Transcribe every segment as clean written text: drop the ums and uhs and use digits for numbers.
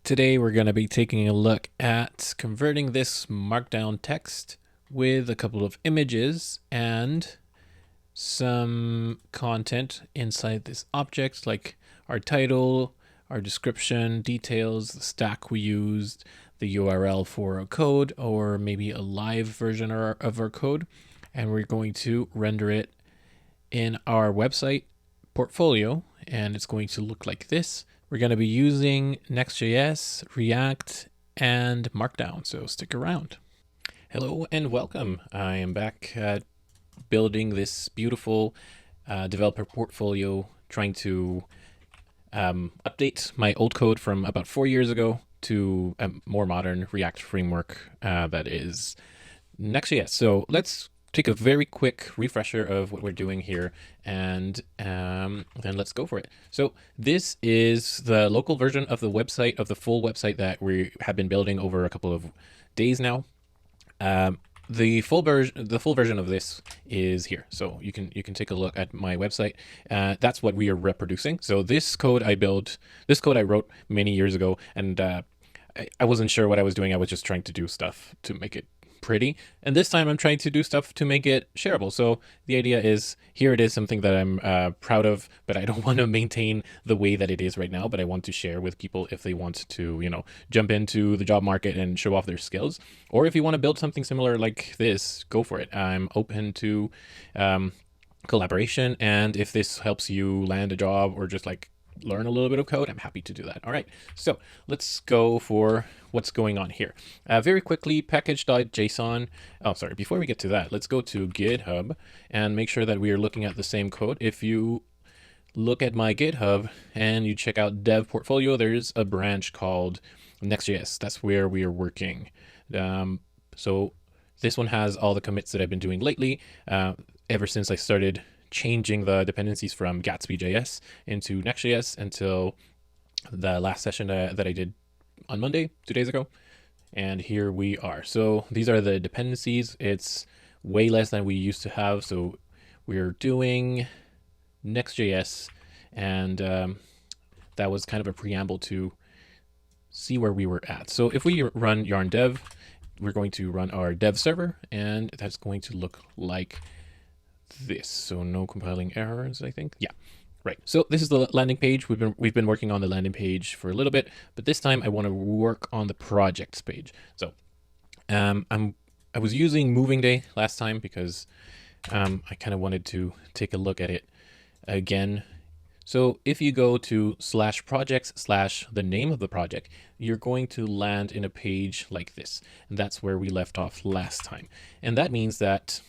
Today we're going to be taking a look at converting this markdown text with a couple of images and some content inside this object, like our title, our description, details, the stack we used, the URL for a code, or maybe a live version of our code. And we're going to render it in our website portfolio, and it's going to look like this. We're going to be using Nextjs, React, and Markdown, so stick around. Hello and welcome. I am back building this beautiful developer portfolio, trying to update my old code from about 4 years ago to a more modern React framework that is Nextjs. So let's take a very quick refresher of what we're doing here, and then let's go for it. So this is the local version of the website, of the full website that we have been building over a couple of days now. The full version of this is here, so you can take a look at my website. That's what we are reproducing. So this code I wrote many years ago, and I wasn't sure what I was doing. I was just trying to do stuff to make it pretty, and this time I'm trying to do stuff to make it shareable. So the idea is, here it is, something that I'm proud of, but I don't want to maintain the way that it is right now, but I want to share with people if they want to, jump into the job market and show off their skills, or if you want to build something similar like this, go for it. I'm open to collaboration, and if this helps you land a job or just like learn a little bit of code, I'm happy to do that. All right, so let's go for what's going on here. Very quickly, package.json. Oh, sorry, before we get to that, let's go to GitHub and make sure that we are looking at the same code. If you look at my GitHub and you check out dev portfolio, there's a branch called Nextjs. That's where we are working. So this one has all the commits that I've been doing lately, ever since I started changing the dependencies from Gatsby.js into Nextjs until the last session that I did on Monday, 2 days ago. And here we are. So these are the dependencies. It's way less than we used to have. So we're doing Nextjs, and that was kind of a preamble to see where we were at. So if we run yarn dev, we're going to run our dev server, and that's going to look like this. So no compiling errors, I think. Yeah, right. So this is the landing page. We've been working on the landing page for a little bit, but this time I want to work on the projects page. So I was using Moving Day last time because I kind of wanted to take a look at it again. So if you go to /projects/ the name of the project, you're going to land in a page like this. And that's where we left off last time. And that means that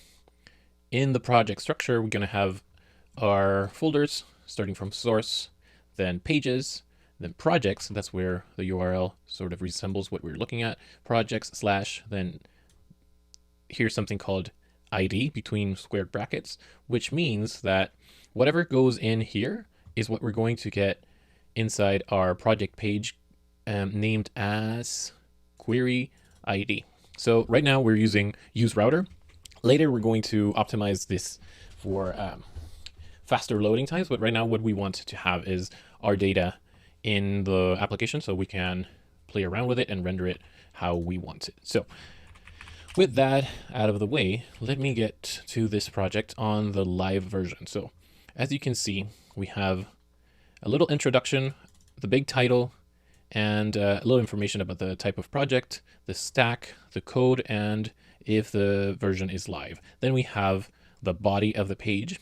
in the project structure, we're going to have our folders starting from source, then pages, then projects. That's where the URL sort of resembles what we're looking at. Projects / then here's something called ID between squared brackets, which means that whatever goes in here is what we're going to get inside our project page, named as query ID. So right now we're using useRouter. Later, we're going to optimize this for faster loading times, but right now what we want to have is our data in the application so we can play around with it and render it how we want it. So with that out of the way, let me get to this project on the live version. So as you can see, we have a little introduction, the big title, and a little information about the type of project, the stack, the code, and if the version is live. Then we have the body of the page,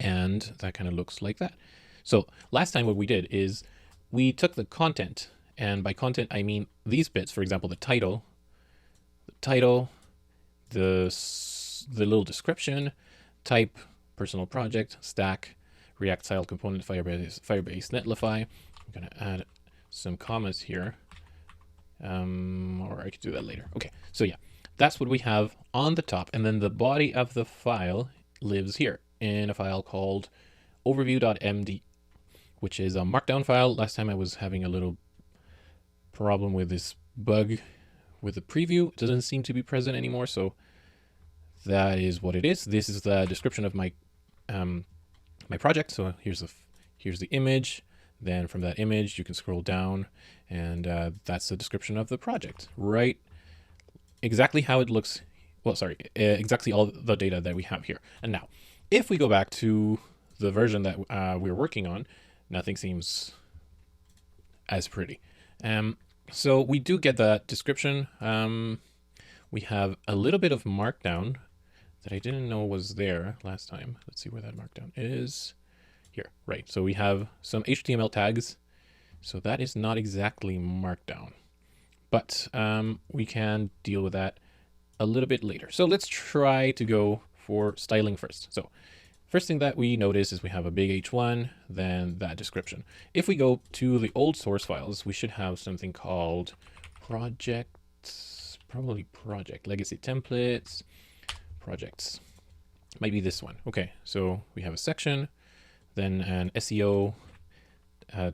and that kind of looks like that. So last time what we did is we took the content, and by content I mean these bits. For example, the title, the little description, type, personal project, stack, React style component, Firebase Netlify. I'm going to add some commas here, or I could do that later. Okay, so yeah, that's what we have on the top, and then the body of the file lives here in a file called overview.md, which is a markdown file. Last time I was having a little problem with this bug with the preview. It doesn't seem to be present anymore, so that is what it is. This is the description of my my project. So here's the image, Then from that image, you can scroll down, and that's the description of the project, right? Exactly how it looks. Well, sorry, exactly all the data that we have here. And now, if we go back to the version that we're working on, nothing seems as pretty. So we do get that description. We have a little bit of markdown that I didn't know was there last time. Let's see where that markdown is. Here, right. So we have some HTML tags. So that is not exactly markdown, but we can deal with that a little bit later. So let's try to go for styling first. So first thing that we notice is we have a big H1, then that description. If we go to the old source files, we should have something called projects, probably project, legacy templates, projects. Might be this one. Okay, so we have a section, then an SEO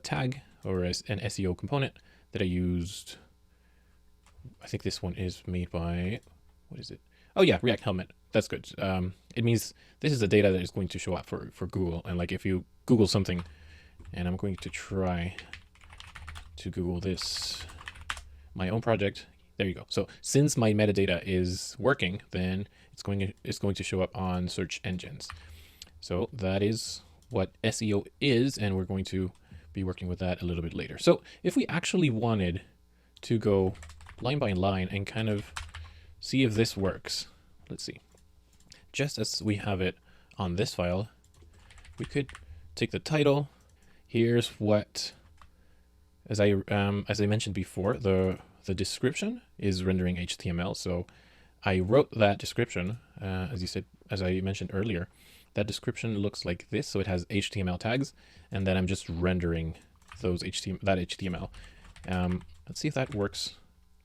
tag or an SEO component that I used. I think this one is made by, what is it? Oh yeah, React Helmet. That's good. It means this is the data that is going to show up for Google. And like if you Google something, and I'm going to try to Google this, my own project. There you go. So since my metadata is working, then it's going to show up on search engines. So that is what SEO is, and we're going to be working with that a little bit later. So if we actually wanted to go line by line and kind of see if this works, let's see. Just as we have it on this file, we could take the title. Here's what, as I mentioned before, the description is rendering HTML. So I wrote that description, as I mentioned earlier. That description looks like this. So it has HTML tags, and then I'm just rendering those HTML. Let's see if that works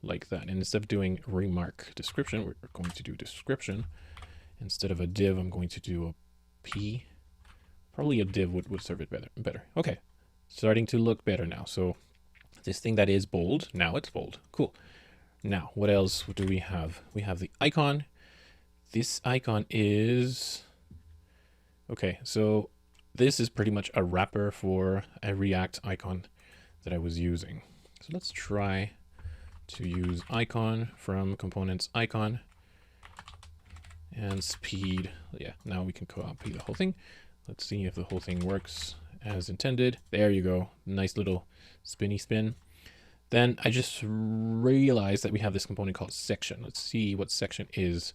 like that. And instead of doing remark description, we're going to do description. Instead of a div, I'm going to do a P. Probably a div would serve it better. Okay, starting to look better now. So this thing that is bold, now it's bold. Cool. Now, what else do we have? We have the icon. This icon is, okay, so this is pretty much a wrapper for a React icon that I was using. So let's try to use icon from components icon and speed. Yeah, now we can copy the whole thing. Let's see if the whole thing works as intended. There you go. Nice little spinny spin. Then I just realized that we have this component called section. Let's see what section is.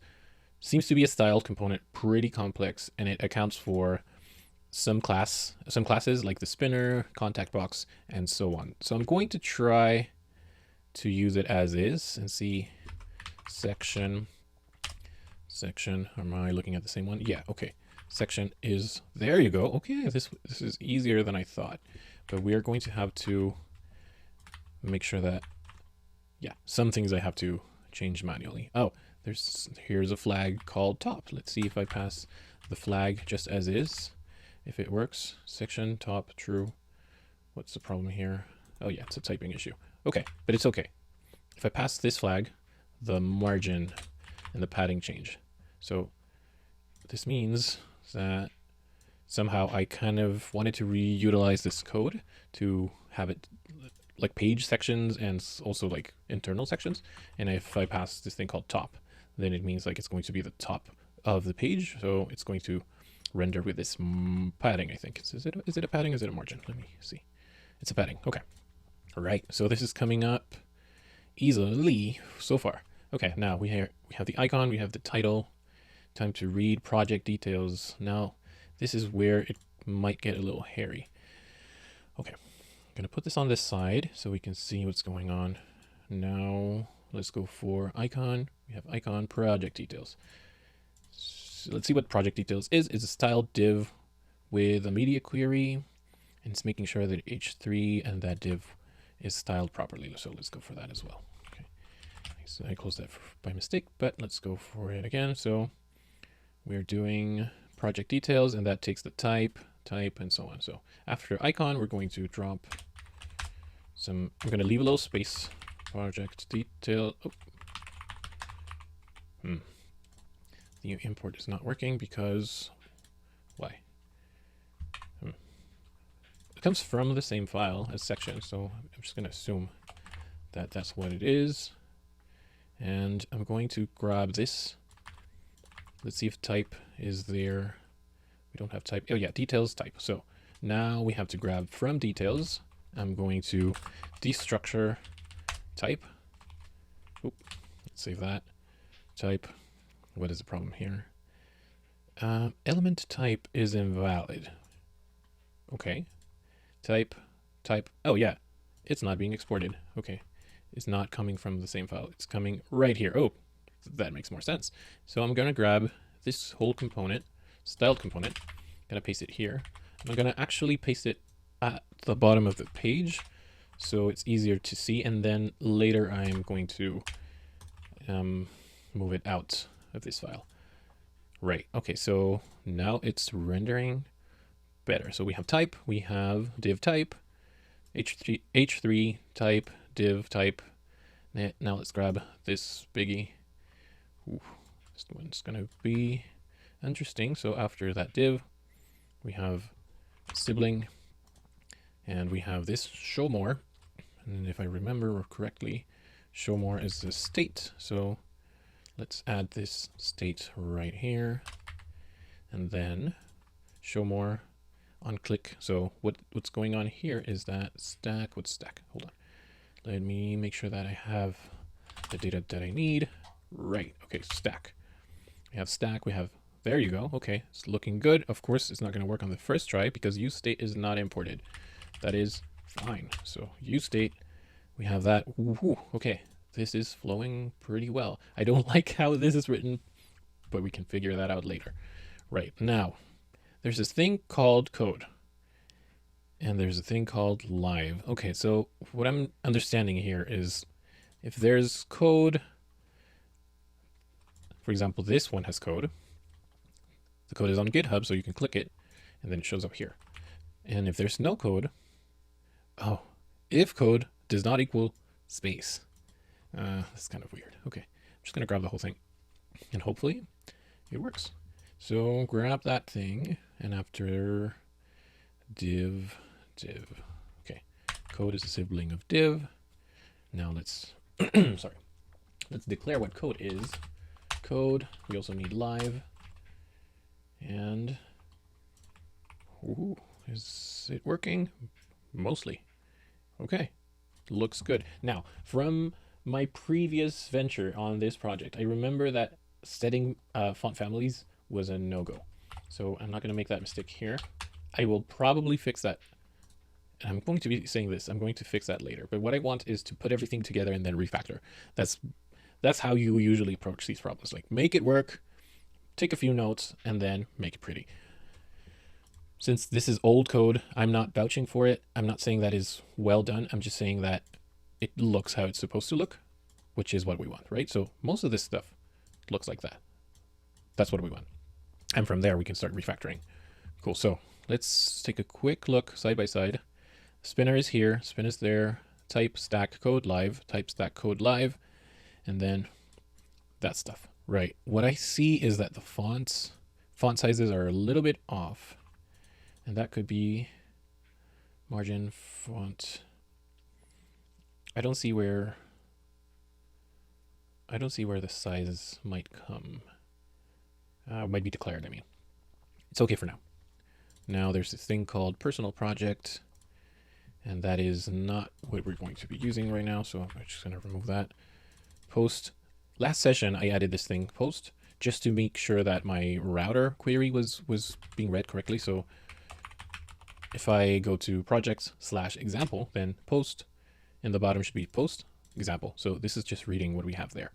Seems to be a styled component, pretty complex, and it accounts for some classes like the spinner, contact box, and so on. So I'm going to try to use it as is and see section. Am I looking at the same one? Yeah, okay. Section is, there you go. Okay, this is easier than I thought, but we are going to have to make sure that, yeah, some things I have to change manually. Oh, here's a flag called top. Let's see if I pass the flag just as is, if it works. Section top true. What's the problem here? Oh yeah, it's a typing issue. Okay, but it's okay. If I pass this flag, the margin and the padding change. So this means that somehow I kind of wanted to reutilize this code to have it like page sections and also like internal sections. And if I pass this thing called top, then it means like it's going to be the top of the page. So it's going to render with this padding, I think. Is it a padding? Is it a margin? Let me see. It's a padding. Okay. All right. So this is coming up easily so far. Okay. Now we have the icon, we have the title. Time to read project details. Now this is where it might get a little hairy. Okay. I'm going to put this on this side so we can see what's going on. Now let's go for icon. We have icon project details. So let's see what project details is. It's a styled div with a media query, and it's making sure that H3 and that div is styled properly. So let's go for that as well. Okay. So I closed that by mistake, but let's go for it again. So we're doing project details, and that takes the type, and so on. So after icon, we're going to drop some, I'm going to leave a little space, project detail. Oh. The import is not working because, why? it comes from the same file as section. So I'm just going to assume that that's what it is. And I'm going to grab this. Let's see if type is there. We don't have type. Oh yeah, details type. So now we have to grab from details. I'm going to destructure type. Oop, let's save that. Type. What is the problem here? Element type is invalid. Okay. Type. Oh yeah, it's not being exported. Okay. It's not coming from the same file. It's coming right here. Oh, that makes more sense. So I'm going to grab this whole component, styled component, going to paste it here. I'm going to actually paste it at the bottom of the page so it's easier to see. And then later I'm going to move it out of this file. Right. Okay. So now it's rendering better. So we have type, we have div type, h3 type, div type. Now let's grab this biggie. Ooh, this one's going to be interesting. So after that div, we have sibling, and we have this show more. And if I remember correctly, show more is the state. So let's add this state right here, and then show more on click. So what's going on here is that stack. What's stack? Hold on. Let me make sure that I have the data that I need. Right. Okay. Stack. We have stack. We have. There you go. Okay. It's looking good. Of course, it's not going to work on the first try because useState is not imported. That is fine. So useState. We have that. Ooh, okay. This is flowing pretty well. I don't like how this is written, but we can figure that out later. Right. Now, there's this thing called code. And there's a thing called live. Okay, so what I'm understanding here is if there's code, for example, this one has code. The code is on GitHub, so you can click it, and then it shows up here. And if there's no code, oh, if code does not equal space. That's kind of weird. Okay, I'm just going to grab the whole thing, and hopefully it works. So grab that thing, and after div. Okay, code is a sibling of div. Now let's let's declare what code is. Code. We also need live. And ooh, is it working? Mostly. Okay, looks good. Now, from my previous venture on this project, I remember that setting font families was a no-go. So I'm not going to make that mistake here. I will probably fix that. And I'm going to be saying this, I'm going to fix that later. But what I want is to put everything together and then refactor. That's how you usually approach these problems. Like make it work, take a few notes, and then make it pretty. Since this is old code, I'm not vouching for it. I'm not saying that is well done. I'm just saying that it looks how it's supposed to look, which is what we want, right? So most of this stuff looks like that. That's what we want. And from there, we can start refactoring. Cool. So let's take a quick look side by side. Spinner is here, spin is there, type stack code live, type stack code live, and then that stuff. Right. What I see is that the font sizes are a little bit off, and that could be margin font. I don't see where the sizes might come. Might be declared, I mean. It's okay for now. Now there's this thing called personal project. And that is not what we're going to be using right now. So I'm just going to remove that. Post. Last session, I added this thing post just to make sure that my router query was being read correctly. So if I go to projects/example, then post in the bottom should be post example. So this is just reading what we have there.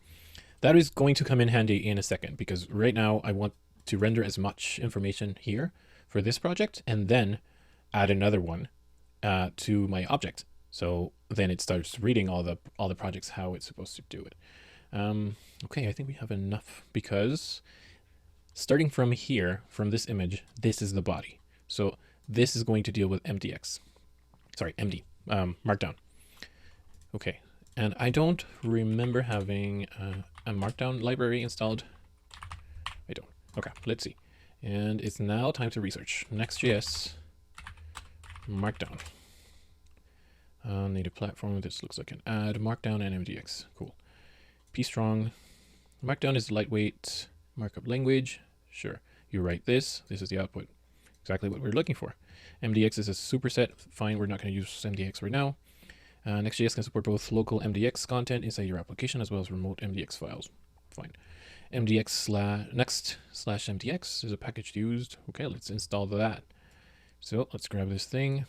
That is going to come in handy in a second because right now I want to render as much information here for this project and then add another one to my object. So then it starts reading all the projects, how it's supposed to do it. Okay, I think we have enough because starting from here, from this image, this is the body. So this is going to deal with MD, Markdown. Okay, and I don't remember having a Markdown library installed. I don't. Okay, let's see. And it's now time to research. Nextjs Markdown. Native platform. This looks like an add. Markdown and MDX. Cool. P strong. Markdown is lightweight markup language. Sure. You write this. This is the output. Exactly what we're looking for. MDX is a superset. Fine. We're not going to use MDX right now. Next.js can support both local MDX content inside your application as well as remote MDX files. Fine. Next/MDX is a package used. Okay, let's install that. So let's grab this thing.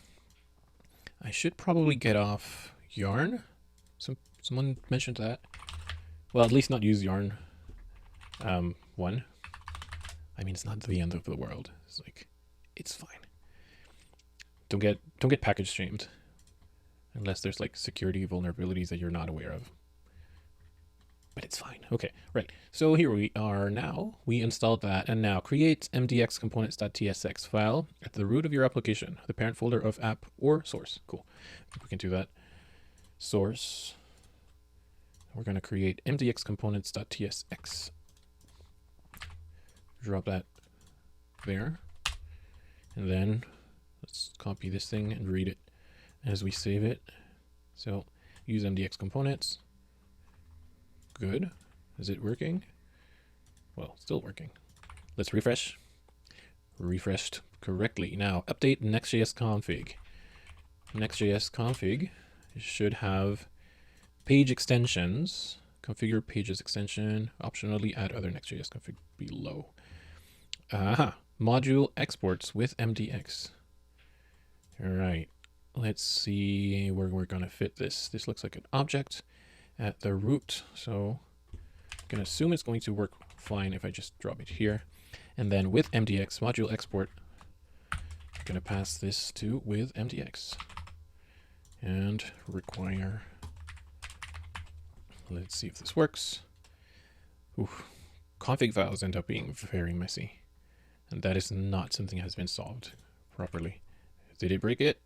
I should probably get off Yarn. Someone mentioned that. Well, at least not use Yarn 1. I mean, it's not the end of the world. It's like, it's fine. Don't get package shamed. Unless there's like security vulnerabilities that you're not aware of. But it's fine. Okay, right. So here we are now. We installed that, and now create MDX components.tsx file at the root of your application, the parent folder of app or source. Cool. We can do that. Source. We're going to create MDX components.tsx. Drop that there. And then let's copy this thing and read it as we save it. So use MDX components. Good. Is it working? Well, still working. Let's refresh. Refreshed correctly. Now update Next.js config. Next.js config should have page extensions. Configure pages extension. Optionally add other Next.js config below. Module exports with MDX. All right. Let's see where we're going to fit this. This looks like an object at the root. So I'm going to assume it's going to work fine if I just drop it here. And then with MDX module export, I'm going to pass this to with MDX and require. Let's see if this works. Oof. Config files end up being very messy. And that is not something that has been solved properly. Did it break it?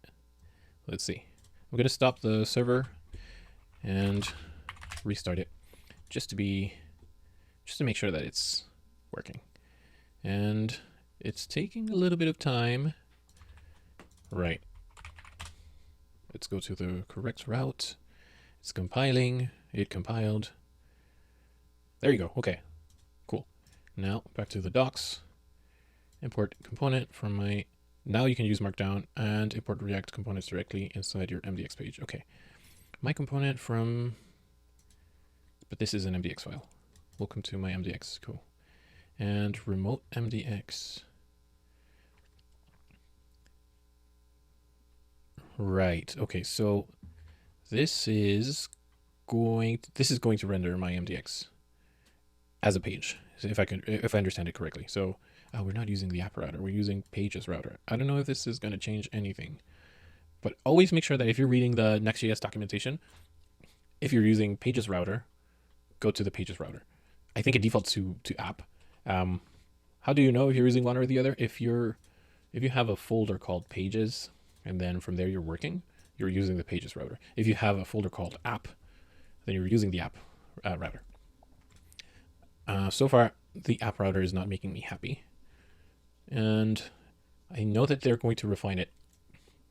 Let's see. I'm going to stop the server and restart it just to make sure that it's working. And it's taking a little bit of time. Right. Let's go to the correct route. It's compiling. It compiled. There you go. Okay. Cool. Now back to the docs. Import component from my. Now you can use Markdown and import React components directly inside your MDX page. Okay. My component from. But this is an MDX file. Welcome to my MDX. Cool. And remote MDX. Right. Okay. So this is going to render my MDX as a page, if I understand it correctly. So we're not using the app router. We're using pages router. I don't know if this is going to change anything, but always make sure that if you're reading the Next.js documentation, if you're using pages router, go to the pages router. I think it defaults to app. How do you know if you're using one or the other? If you have a folder called pages, and then from there you're working, you're using the pages router. If you have a folder called app, then you're using the app router. So far, the app router is not making me happy. And I know that they're going to refine it,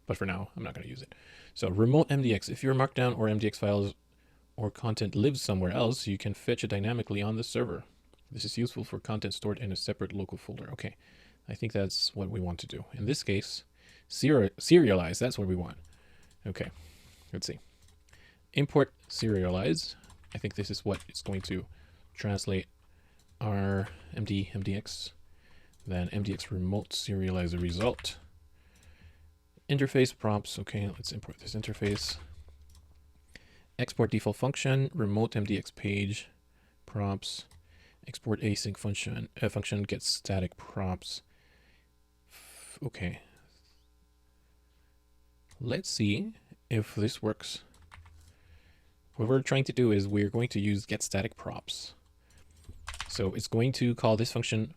but for now, I'm not going to use it. So remote MDX, if your Markdown or MDX files or content lives somewhere else, you can fetch it dynamically on the server. This is useful for content stored in a separate local folder. Okay, I think that's what we want to do. In this case, serialize, that's what we want. Okay, let's see. Import serialize. I think this is what it's going to translate our MDX. Then MDX remote serialize the result. Interface prompts. Okay, let's import this interface. Export default function, remote MDX page, prompts, export async function gets static prompts. Okay. Let's see if this works. What we're trying to do is we're going to use get static props. So it's going to call this function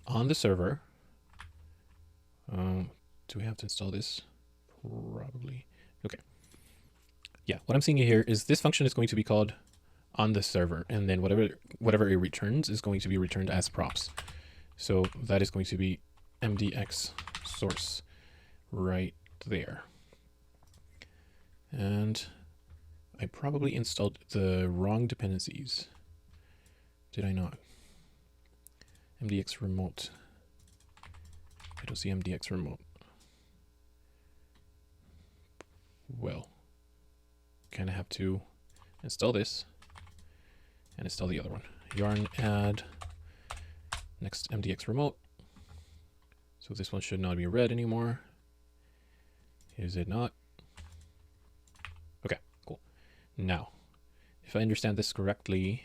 on the server. Do we have to install this? Probably. Okay. Yeah, what I'm seeing here is this function is going to be called on the server, and then whatever it returns is going to be returned as props. So that is going to be MDX source right there. And I probably installed the wrong dependencies. Did I not? MDX remote. I don't see MDX remote. Well, kind of have to install this and install the other one. Yarn add next MDX remote. So this one should not be red anymore. Is it not? Okay, cool. Now, if I understand this correctly,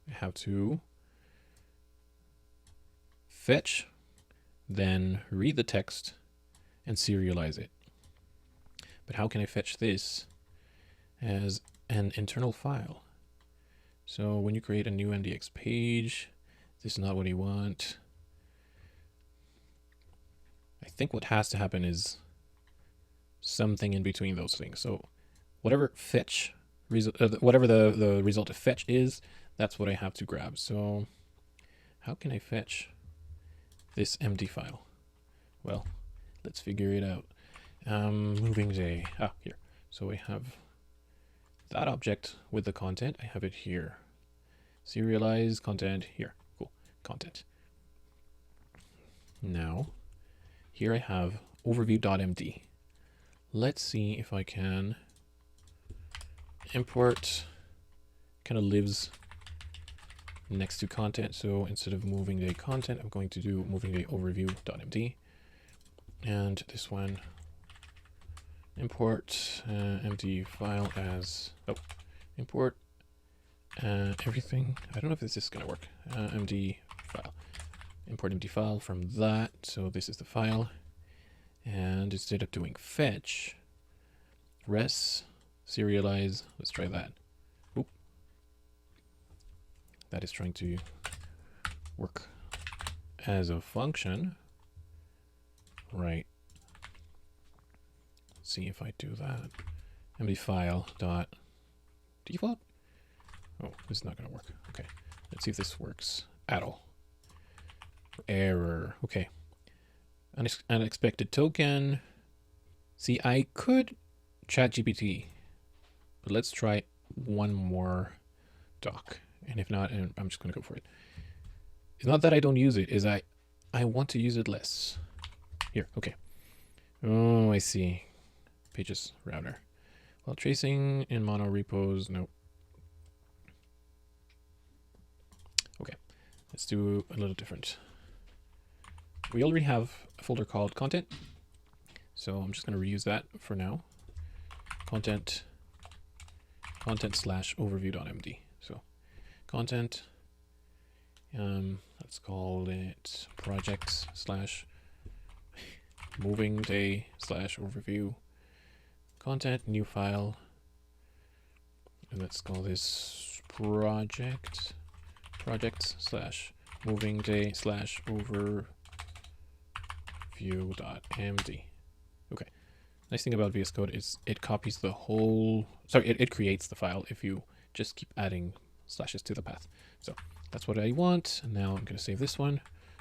I have to fetch, then read the text and serialize it. But how can I fetch this as an internal file? So when you create a new MDX page, this is not what you want. I think what has to happen is something in between those things. So whatever fetch, whatever the result of fetch is, that's what I have to grab. So how can I fetch this empty file? Well, let's figure it out. Moving J, here. So we have that object with the content. I have it here. Serialize content here. Cool, content. Now, here I have overview.md. Let's see if I can import, kind of lives next to content. So instead of moving the content, I'm going to do moving the overview.md. And this one, import empty file as, import everything. I don't know if this is going to work. Empty file. Import empty file from that. So this is the file. And instead of doing fetch, res, serialize, let's try that. Oop. That is trying to work as a function. Right. Let's see if I do that. Empty file dot default. Oh, this is not going to work. Okay. Let's see if this works at all. Error. Okay. Unexpected token. See, I could chat GPT, but let's try one more doc. And if not, I'm just going to go for it. It's not that I don't use it, is I want to use it less. Here, okay. Oh, I see. Pages router. Well, tracing in mono repos, no. Okay, let's do a little different. We already have a folder called content, so I'm just going to reuse that for now. Content slash overview.md. So content, let's call it projects slash moving day slash overview content, new file, and let's call this projects slash moving day slash overview.md. Okay. Nice thing about VS Code is it copies the whole, it creates the file if you just keep adding slashes to the path. So that's what I want. And now I'm going to save this one.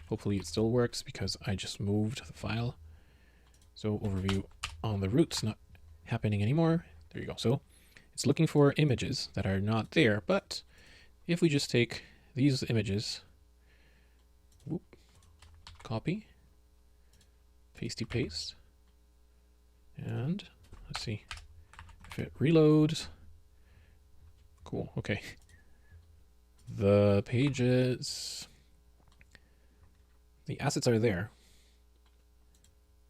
Hopefully it still works because I just moved the file. So overview on the root's not happening anymore. There you go. So it's looking for images that are not there. But if we just take these images, whoop, copy, pasty paste, and let's see if it reloads. Cool. Okay. The pages, the assets are there.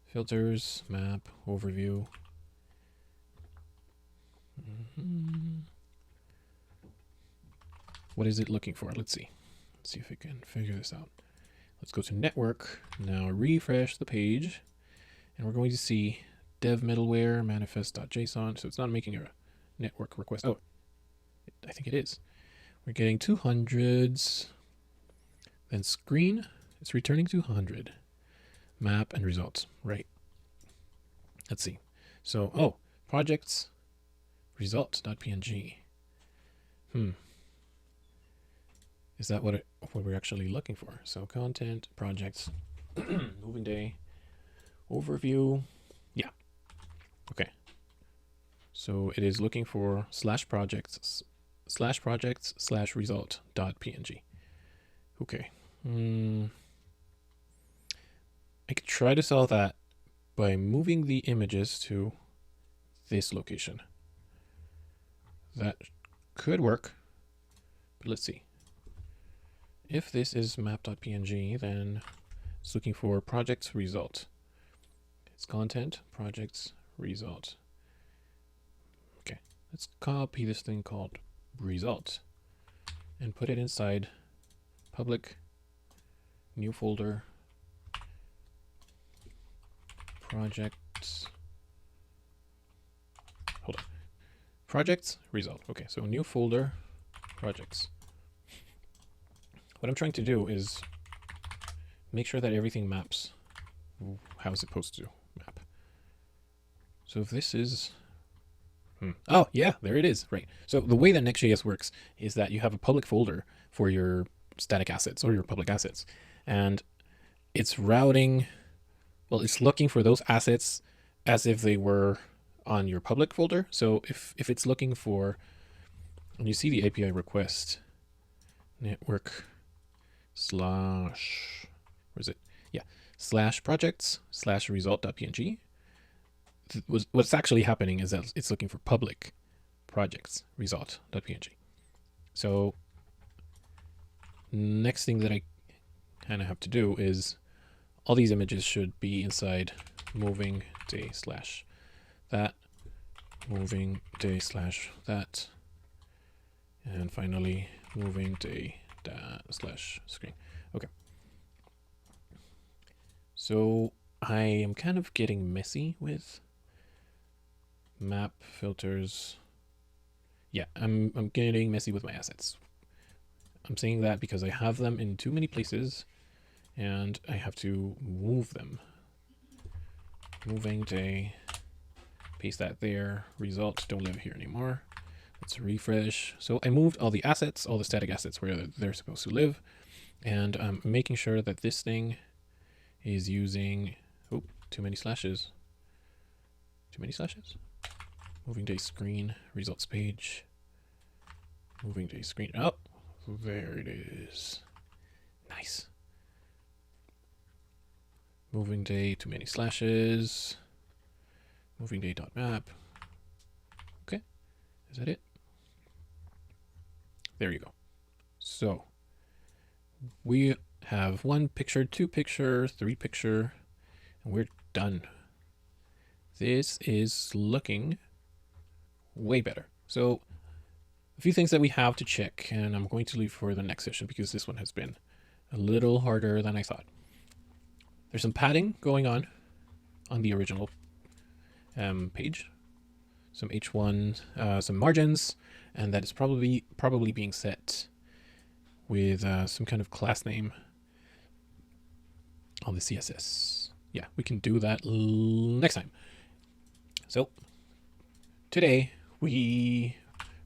Filters, map, overview. What is it looking for? Let's see. Let's see if we can figure this out. Let's go to network. Now refresh the page. And we're going to see dev middleware manifest.json. So it's not making a network request. Oh, I think it is. We're getting 200s. Then screen, it's returning 200. Map and results, right? Let's see. So, oh, projects, results.png. Is that what we're actually looking for? So content, projects, moving day, overview. Yeah, Okay. So it is looking for /projects/result.png. Okay. I could try to solve that by moving the images to this location. That could work, but let's see. If this is map.png, then it's looking for projects result. It's content, projects, result. Okay, let's copy this thing called result and put it inside public new folder projects. Hold on. Projects result. Okay, so new folder projects. What I'm trying to do is make sure that everything maps how it's supposed to map. So if this is oh yeah, there it is. Right. So the way that Next.js works is that you have a public folder for your static assets or your public assets, and it's routing. Well, it's looking for those assets as if they were on your public folder. So if it's looking for, and you see the API request, network slash, where is it? Yeah, /projects/result.png. What's actually happening is that it's looking for public projects result.png. So next thing that I kind of have to do is all these images should be inside moving day slash that, moving day slash that, and finally moving day slash screen. Okay. So I am kind of getting messy with map filters. Yeah, I'm getting messy with my assets. I'm saying that because I have them in too many places and I have to move them. Moving day, paste that there, results don't live here anymore. Let's refresh. So I moved all the assets, all the static assets where they're supposed to live, and I'm making sure that this thing is using, oh, too many slashes. Moving day screen, results page, moving day screen, oh, there it is. Nice. Moving day, too many slashes, moving day.map. Okay, is that it? There you go. So we have 1 picture, 2 picture, 3 picture, and we're done. This is looking way better. So a few things that we have to check, and I'm going to leave for the next session because this one has been a little harder than I thought. There's some padding going on the original page, some H1, some margins, and that is probably being set with some kind of class name on the CSS. Yeah, we can do that next time. So today we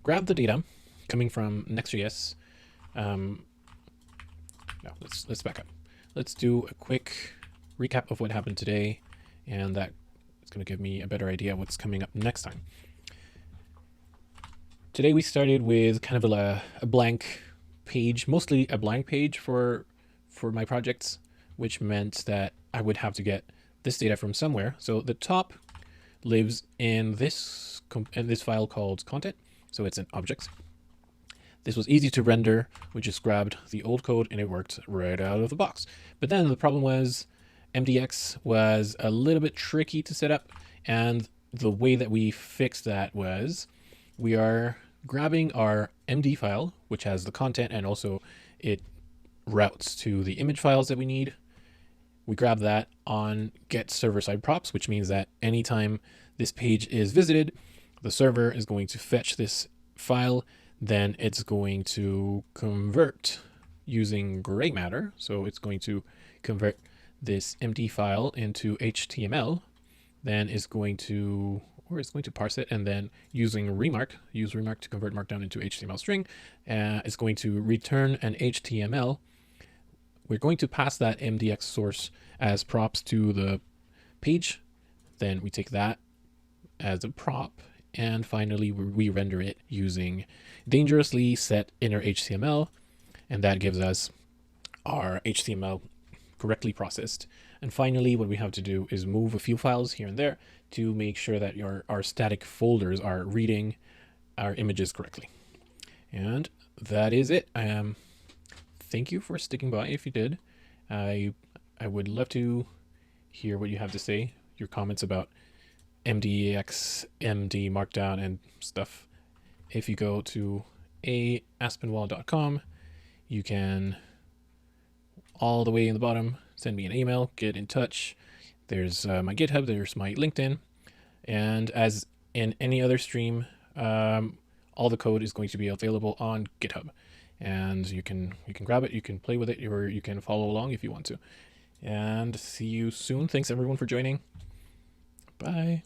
grabbed the data coming from Nextjs. No, let's back up. Let's do a quick recap of what happened today, and that is going to give me a better idea of what's coming up next time. Today we started with kind of a blank page, mostly a blank page for my projects, which meant that I would have to get this data from somewhere. So the top lives in this file called content, so it's in objects. This was easy to render. We just grabbed the old code and it worked right out of the box. But then the problem was MDX was a little bit tricky to set up, and the way that we fixed that was we are grabbing our MD file, which has the content and also it routes to the image files that we need. We grab that on get server side props, which means that anytime this page is visited, the server is going to fetch this file. Then it's going to convert using gray matter. So it's going to convert this MD file into HTML. Then it's going to parse it, and then using use remark to convert markdown into HTML string. It's going to return an HTML. We're going to pass that MDX source as props to the page. Then we take that as a prop. And finally, we render it using dangerously set inner HTML, and that gives us our HTML correctly processed. And finally, what we have to do is move a few files here and there to make sure that our static folders are reading our images correctly. And that is it. Thank you for sticking by. If you did, I would love to hear what you have to say, your comments about MDX, MD Markdown and stuff. If you go to aspinwall.com, you can, all the way in the bottom, send me an email, get in touch. There's my GitHub, there's my LinkedIn, and as in any other stream, all the code is going to be available on GitHub, and you can grab it, you can play with it, or you can follow along if you want to. And see you soon. Thanks everyone for joining. Bye.